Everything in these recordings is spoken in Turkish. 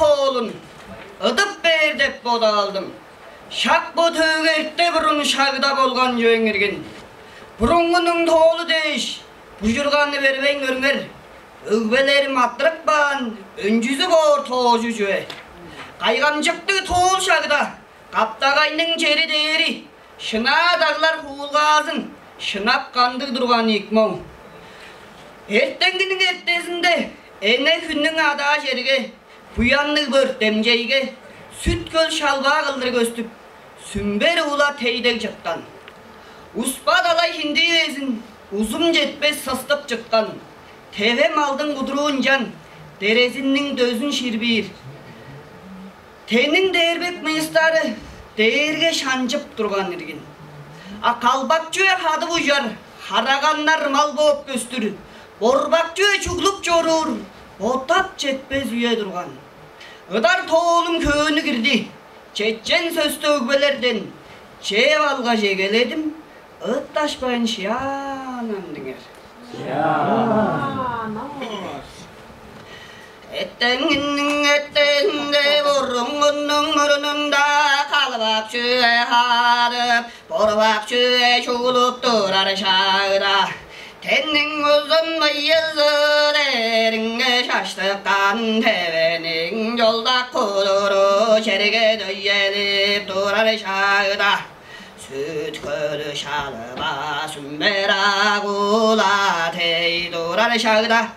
Oğlum, ıdıp ber dep boda aldım. Şak bu tüğertte burun şagda bolgan jöңirgin. Burungunun toğlu deyiş, bujurganı berben görünger. Ögbelerim attırıp ban, öncüzü bor toğucu jöe. Kaygancıktı toğul şagda, kaptagayның jeri değeri. Şına dağlar huulgazın, şınap kandı durgan ikmon. Ertenginin ertesinde, ene hünnin ada jerige. Buyanlı bir demceyge, süt göl şalba kıldır göstüp, sümber ula teydek çıkkan. Uspa dalay hindi vezin, uzun jetpes sastıp çıkkan. Tevem aldın kudruğun can, derezinnin dözün şirbir. Tenin değerbek mıyıstarı, değerge şancıp durgan irgin. Akalbakçıya hadı bujar, haraganlar mal boğup göstürür. Borbakçıya çuglup jorur, otap jetpez üye durgan. Ödar toğulum köyünü girdi. Çetçen söztü ögbelerden. Çevalga jegeledim. Öttaşbayın şiyanam dinger. Etteninde burungunun mürününde kalbakçıya harıp borbakçıya çugulup durar şağıda. Tenning uzun bıyızı deringe şaştıktan tevenin yolda kuduru şerige döyelip durar şağıda. Süt gölü şalıba sümbera kula tey durar şağıda.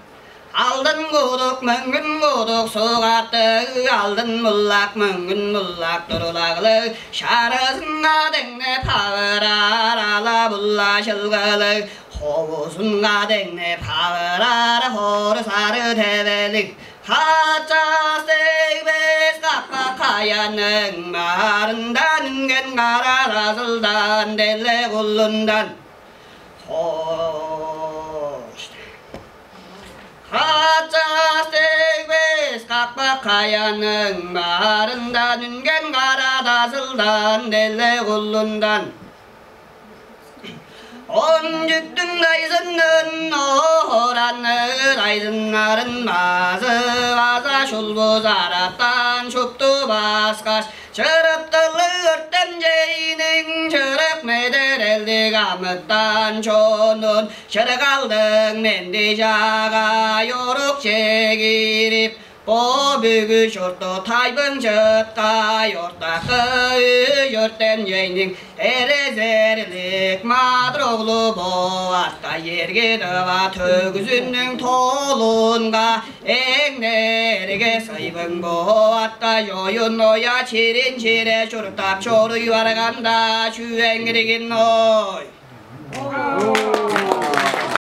Aldın kuduk müngün kuduk suğattı, aldın mullak müngün mullak durulaglı. Şarısına denge pavırar ala bulla şılgılı. Hovuzunga denge pavırar horu sarı tevelik. Haça seybes kapka kayanın marından ingen kara razıldan delle kullundan. Hoş. Haça seybes kapka kayanın marından ingen kara razıldan delle kullundan. Oncüktün dayzının oranır aydınların bazı vaza şulbu zarattan şuptu baskaş. Çırıptılı örtemceyinin çırık meder elde gamıttan çonun. Çırık aldın mendi jaga yoruk çekirip. O büyük şortu taybın çıtta yortakı yörtten yeynin erezerlik madroğlu boğatta yerge dava tөгüzünün tolunga englerge saybın boğatta yoyun oya çirin çire şortap çoru yuvarganda şu engirgin oy.